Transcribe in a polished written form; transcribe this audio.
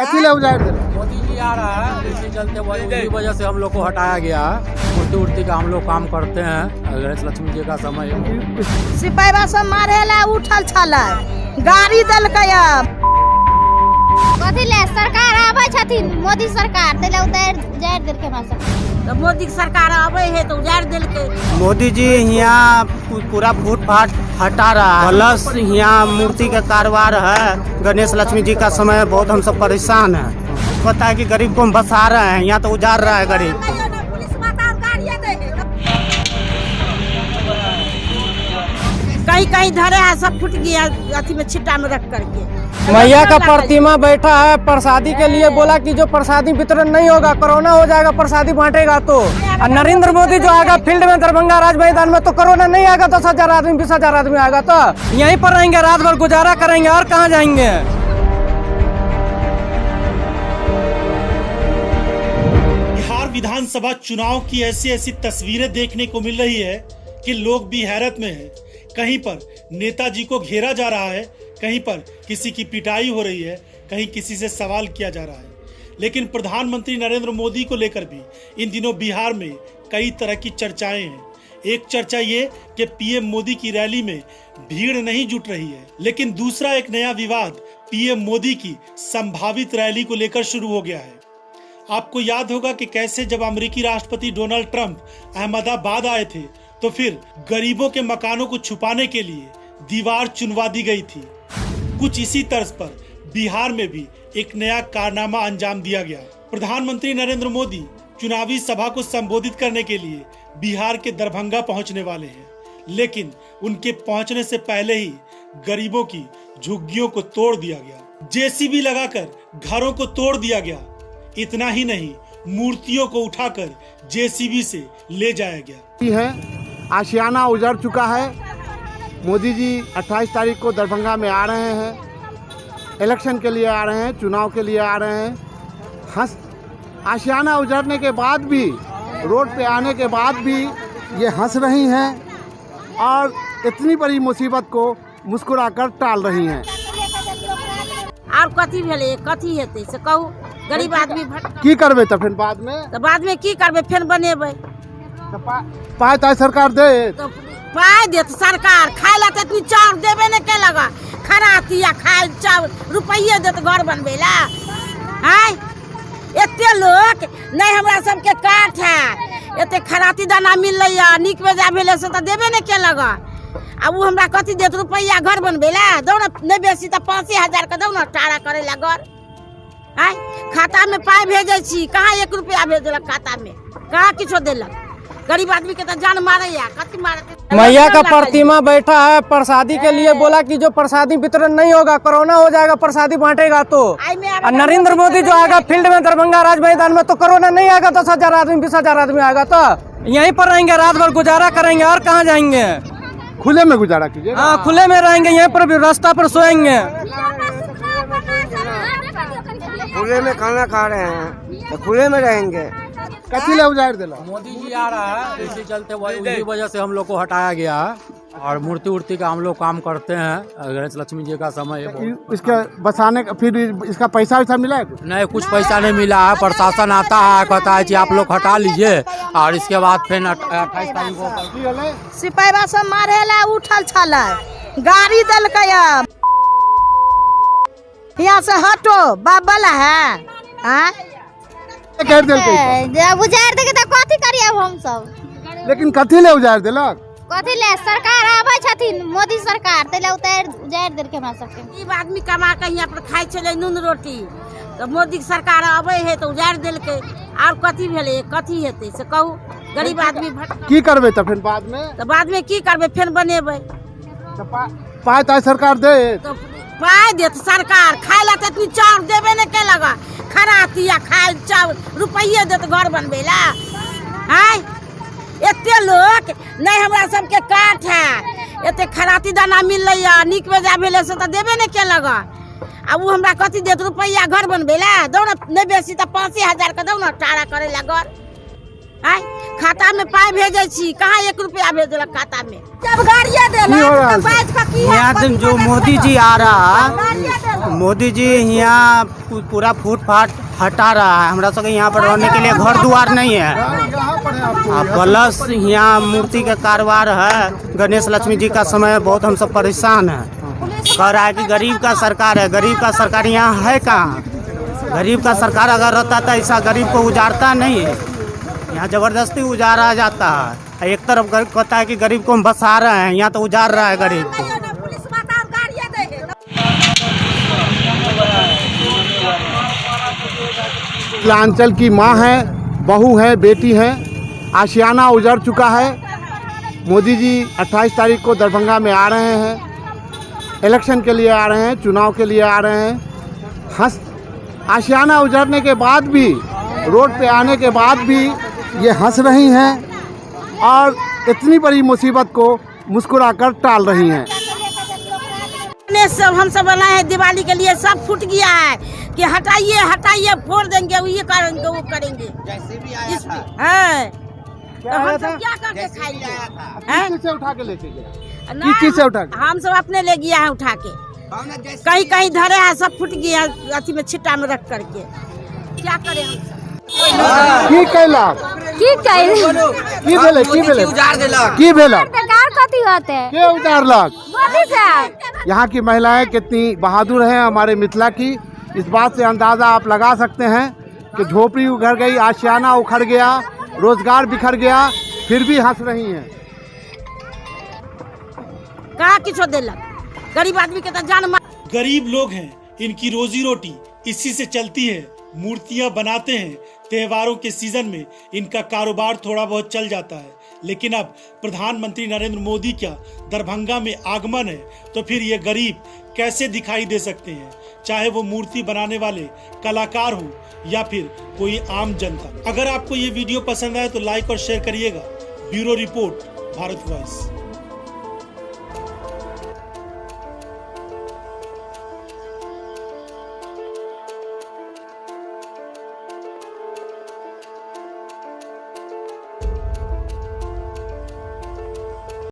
कथी ले उजाड़ दे? मोदी जी आ रहा है, इसी चलते वही वजह से हम लोग को हटाया गया है। मूर्ति उर्ति का हम लोग काम करते हैं। गणेश लक्ष्मी जी का समय है। सिपाही सब मारेला उठल छल गाड़ी दलकै कथी ले सरकार आबै छथिन, मोदी सरकार तैले उतार जाड़ देलकै हमरा सब। तो मोदी सरकार आबै है तो उजाड़ देलकै। मोदी जी यहाँ पूरा फूटपाथ हटा रहा है, प्लस यहाँ मूर्ति का कारोबार है। गणेश लक्ष्मी जी का समय है, बहुत हम सब परेशान है। पता है कि गरीब को हम बसा रहे हैं, यहाँ तो उजाड़ रहा है गरीब। कहीं कहीं धरे है, सब फूट गया अथी में छिट्टा में रख करके। मैया का प्रतिमा बैठा है प्रसादी के लिए, बोला कि जो प्रसादी वितरण नहीं होगा कोरोना हो जाएगा, प्रसादी बांटेगा तो। और नरेंद्र मोदी जो आएगा फील्ड में दरभंगा राज मैदान में तो कोरोना नहीं आएगा, 10,000 आदमी 20,000 आदमी आएगा तो यहीं पर रहेंगे, रात भर गुजारा करेंगे और कहाँ जाएंगे। बिहार विधानसभा चुनाव की ऐसी ऐसी तस्वीरें देखने को मिल रही है कि लोग भी हैरत में हैं। कहीं पर नेताजी को घेरा जा रहा है, कहीं पर किसी की पिटाई हो रही है, कहीं किसी से सवाल किया जा रहा है। लेकिन प्रधानमंत्री नरेंद्र मोदी को लेकर भी इन दिनों बिहार में कई तरह की चर्चाएं हैं। एक चर्चा ये कि पीएम मोदी की रैली में भीड़ नहीं जुट रही है, लेकिन दूसरा एक नया विवाद पीएम मोदी की संभावित रैली को लेकर शुरू हो गया है। आपको याद होगा कि कैसे जब अमेरिकी राष्ट्रपति डोनाल्ड ट्रंप अहमदाबाद आए थे तो फिर गरीबों के मकानों को छुपाने के लिए दीवार चुनवा दी गई थी। कुछ इसी तर्ज पर बिहार में भी एक नया कारनामा अंजाम दिया गया। प्रधानमंत्री नरेंद्र मोदी चुनावी सभा को संबोधित करने के लिए बिहार के दरभंगा पहुंचने वाले हैं, लेकिन उनके पहुंचने से पहले ही गरीबों की झुग्गियों को तोड़ दिया गया, जेसीबी लगाकर घरों को तोड़ दिया गया। इतना ही नहीं, मूर्तियों को उठाकर जेसीबी से ले जाया गया। आशियाना उजड़ चुका है। मोदी जी 28 तारीख को दरभंगा में आ रहे हैं, इलेक्शन के लिए आ रहे हैं, चुनाव के लिए आ रहे हैं। आशियाना उजड़ने के बाद भी, रोड पे आने के बाद भी ये हंस रही हैं और इतनी बड़ी मुसीबत को मुस्कुराकर टाल रही हैं। और कथी भेले, कथी हेतै से कहू। गरीब आदमी की करबे तो फिर बाद में? तो बाद में की करबे, फिर बनेबे। पाय ताय सरकार दे तो पाय देत सरकार, खाए ला तो इतनी चाउर देवे ने के लगा, खराती या खाए चाउर रुपये देत घर बनबे ला। हैं एते लोग नहीं, हमरा सबके काट है, एते खराती दाना मिल रहा निक बेजा भेले से तो देवे ने के लगा। अब वो हमरा कथी देत रुपया घर बनबे ला, दो नहीं बेसी तो 5,000 का दो ना टारा करे ला घर। हैं खाता में पाय भेजे छी, कहाँ 1 रुपया भेज देलक खाता में, कहाँ किछो देलक। गरीब आदमी के तो जान मारे या कथी मारे। मैया का प्रतिमा बैठा है प्रसादी के लिए, बोला कि जो प्रसादी वितरण नहीं होगा कोरोना हो जाएगा, प्रसादी बांटेगा तो। और नरेंद्र मोदी जो आएगा फील्ड में दरभंगा राज मैदान में तो कोरोना नहीं आएगा, 10,000 आदमी 20,000 आदमी आएगा तो यहीं पर रहेंगे, रात भर गुजारा करेंगे और कहाँ जाएंगे। खुले में गुजारा कीजिए। हाँ खुले में रहेंगे, यहीं पर भी रास्ता पर सोएंगे। खुले में खाना खा रहे हैं तो खुले में रहेंगे। कथी ले उजाड़ दिला? मोदी जी आ रहा है, इसी चलते वही वजह से हम लोग को हटाया गया है। और मूर्ति उर्ति का हम लोग काम करते हैं। गणेश लक्ष्मी जी का समय है। इसके बसाने का फिर इसका पैसा वैसा मिला है? नहीं, कुछ पैसा नहीं मिला है। प्रशासन आता है, कहता है कि आप लोग हटा लीजिए, और इसके बाद फिर 28 तारीख को सिपाही सब मारेला उठल छल गाड़ी दलकै यहाँ से हटो बाबला है। जब उजाड़ देके तो कथी करिए हम सब। लेकिन कथी ले उजाड़ दिलक? कथी ले सरकार आबै छथिन, मोदी सरकार तैले उजाड़ देलकै हमरा सबके। गरीब आदमी कमा के यहाँ पर खाए चले नून रोटी, तो मोदी सरकार आबै है तो उजाड़ देलकै। और कथी भेले, कथी हेतै से कहू। गरीब आदमी की करबे तो फिर बाद में? तो बाद में की करबे, फिर बनेबे। पाय ताय सरकार दे तो पाय देत सरकार, खाए ला तो इतनी चाउर देवे ने के लगा, खराती या खाए चाउर रुपये देत घर बनबे ला। हैं एते लोग नहीं, हमरा सबके काट है, एते खराती दाना मिल रहा निक बेजा भेले से तो देवे ने के लगा। अब वो हमरा कथी देत रुपया घर बनबे ला, दो नहीं बेसी तो 5,000 का दो ना टारा करे ला घर। आय खाता में पाई भेजे छी, कहाँ 1 रुपया भेजलक खाता में। जब गाड़िया देलक यहाँ जो मोदी जी आ रहा है, मोदी जी यहाँ पूरा फूटपाथ हटा रहा है। हमरा सबके यहाँ पर रहने के लिए घर द्वार नहीं है, प्लस यहाँ मूर्ति का कारोबार है। गणेश लक्ष्मी जी का समय बहुत हम सब परेशान है। कह रहा है कि गरीब का सरकार है, गरीब का सरकार यहाँ है कहाँ? गरीब का सरकार अगर रहता तो ऐसा गरीब को उजाड़ता नहीं है। यहाँ जबरदस्ती उजाड़ा जाता है। एक तरफ कहता है कि गरीब को हम बसा रहे हैं, यहाँ तो उजाड़ रहा है गरीब को। मिथिलांचल की माँ है, बहू है, बेटी है, आशियाना उजड़ चुका है। मोदी जी 28 तारीख को दरभंगा में आ रहे हैं, इलेक्शन के लिए आ रहे हैं, चुनाव के लिए आ रहे हैं। आशियाना उजड़ने के बाद भी, रोड पे आने के बाद भी ये हंस रही हैं और इतनी बड़ी मुसीबत को मुस्कुराकर टाल रही हैं। सब हम सब बनाए हैं दिवाली के लिए, सब फूट गया है कि हटाइए हटाइए, फोड़ देंगे, ये करेंगे वो करेंगे। तो हम सब क्या करके खाएंगे? किस चीज़ से उठा के लेके गया? किस चीज़ से उठा के? हम सब अपने ले गया है उठा के, कहीं कहीं धरे है, सब फूट गया अथी में छिट्टा में रख करके। क्या करें हम सब? की कैला की कइल की भेले की भेले की भेले सरकार कथी होते के उतारलक? मोदी साहब। यहाँ की महिलाएं कितनी बहादुर हैं हमारे मिथिला की, इस बात से अंदाज़ा आप लगा सकते हैं कि झोपड़ी उखड़ गई, आशियाना उखड़ गया, रोजगार बिखर गया, फिर भी हंस रही हैं। कहाँ किसो देलक? गरीब आदमी के तो जान मार। गरीब लोग हैं, इनकी रोजी रोटी इसी से चलती है। मूर्तियां बनाते हैं, त्योहारों के सीजन में इनका कारोबार थोड़ा बहुत चल जाता है। लेकिन अब प्रधानमंत्री नरेंद्र मोदी का दरभंगा में आगमन है, तो फिर ये गरीब कैसे दिखाई दे सकते हैं, चाहे वो मूर्ति बनाने वाले कलाकार हो या फिर कोई आम जनता। अगर आपको ये वीडियो पसंद आए तो लाइक और शेयर करिएगा। Bureau report, Bharat voice.